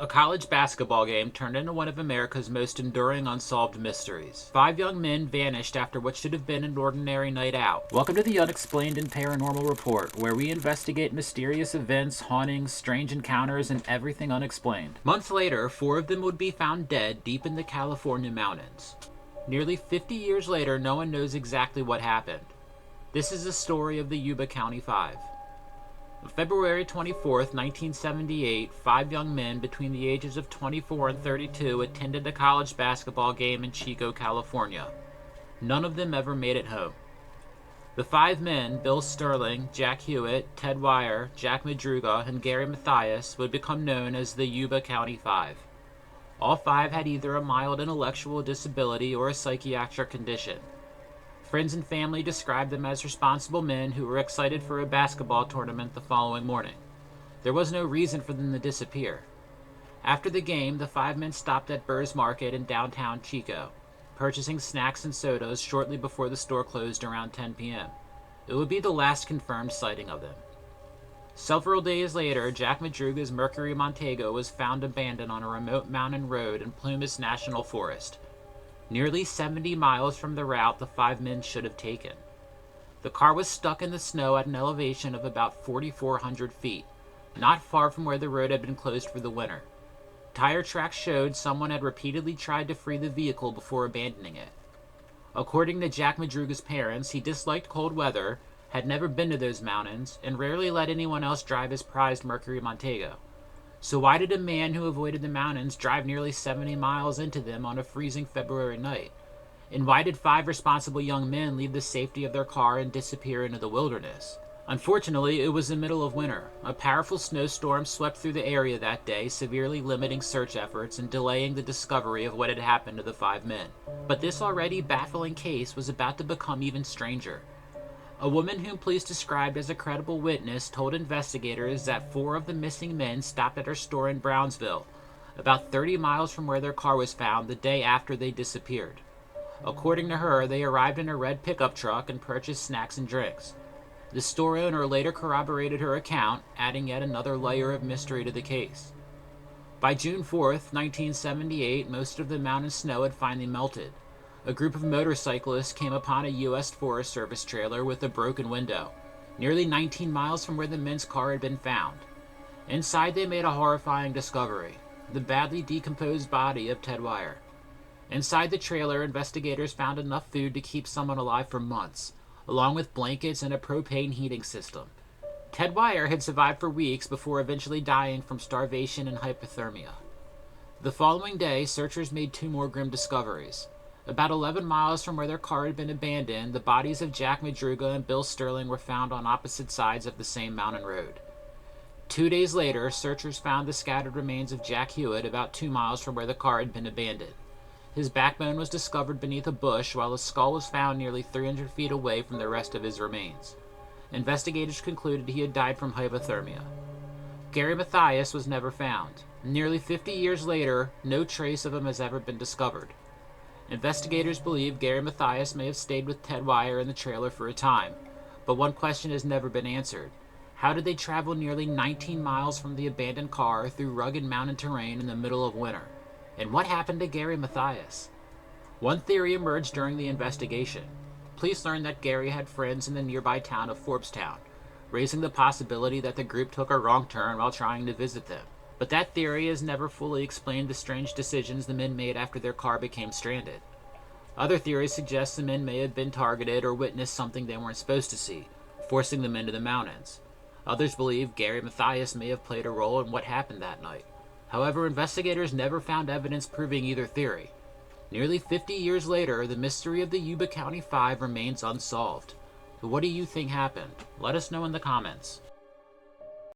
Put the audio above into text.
A college basketball game turned into one of America's most enduring unsolved mysteries. 5 young men vanished after what should have been an ordinary night out. Welcome to the Unexplained and Paranormal Report, where we investigate mysterious events, hauntings, strange encounters, and everything unexplained. Months later, 4 of them would be found dead deep in the California mountains. Nearly 50 years later, no one knows exactly what happened. This is the story of the Yuba County Five. On February 24th, 1978, 5 young men between the ages of 24 and 32 attended a college basketball game in Chico, California. None of them ever made it home. The 5 men, Bill Sterling, Jack Hewitt, Ted Wire, Jack Madruga, and Gary Mathias, would become known as the Yuba County Five. All 5 had either a mild intellectual disability or a psychiatric condition. Friends and family described them as responsible men who were excited for a basketball tournament the following morning. There was no reason for them to disappear. After the game, the 5 men stopped at Burr's Market in downtown Chico, purchasing snacks and sodas shortly before the store closed around 10 p.m. It would be the last confirmed sighting of them. Several days later, Jack Madruga's Mercury Montego was found abandoned on a remote mountain road in Plumas National Forest, nearly 70 miles from the route the 5 men should have taken. The car was stuck in the snow at an elevation of about 4,400 feet, not far from where the road had been closed for the winter. Tire tracks showed someone had repeatedly tried to free the vehicle before abandoning it. According to Jack Madruga's parents, he disliked cold weather, had never been to those mountains, and rarely let anyone else drive his prized Mercury Montego. So why did a man who avoided the mountains drive nearly 70 miles into them on a freezing February night? And why did 5 responsible young men leave the safety of their car and disappear into the wilderness? Unfortunately, it was the middle of winter. A powerful snowstorm swept through the area that day, severely limiting search efforts and delaying the discovery of what had happened to the 5 men. But this already baffling case was about to become even stranger. A woman whom police described as a credible witness told investigators that 4 of the missing men stopped at her store in Brownsville, about 30 miles from where their car was found the day after they disappeared. According to her, they arrived in a red pickup truck and purchased snacks and drinks. The store owner later corroborated her account, adding yet another layer of mystery to the case. By June 4th, 1978, most of the mountain snow had finally melted. A group of motorcyclists came upon a U.S. Forest Service trailer with a broken window, nearly 19 miles from where the men's car had been found. Inside, they made a horrifying discovery: the badly decomposed body of Ted Wire. Inside the trailer, investigators found enough food to keep someone alive for months, along with blankets and a propane heating system. Ted Wire had survived for weeks before eventually dying from starvation and hypothermia. The following day, searchers made 2 more grim discoveries. About 11 miles from where their car had been abandoned, the bodies of Jack Madruga and Bill Sterling were found on opposite sides of the same mountain road. 2 days later, searchers found the scattered remains of Jack Hewitt about 2 miles from where the car had been abandoned. His backbone was discovered beneath a bush, while his skull was found nearly 300 feet away from the rest of his remains. Investigators concluded he had died from hypothermia. Gary Mathias was never found. Nearly 50 years later, no trace of him has ever been discovered. Investigators believe Gary Mathias may have stayed with Ted Wire in the trailer for a time, but one question has never been answered. How did they travel nearly 19 miles from the abandoned car through rugged mountain terrain in the middle of winter? And what happened to Gary Mathias? One theory emerged during the investigation. Police learned that Gary had friends in the nearby town of Forbestown, raising the possibility that the group took a wrong turn while trying to visit them. But that theory has never fully explained the strange decisions the men made after their car became stranded. Other theories suggest the men may have been targeted or witnessed something they weren't supposed to see, forcing them into the mountains. Others believe Gary Mathias may have played a role in what happened that night. However, investigators never found evidence proving either theory. Nearly 50 years later, the mystery of the Yuba County Five remains unsolved. What do you think happened? Let us know in the comments.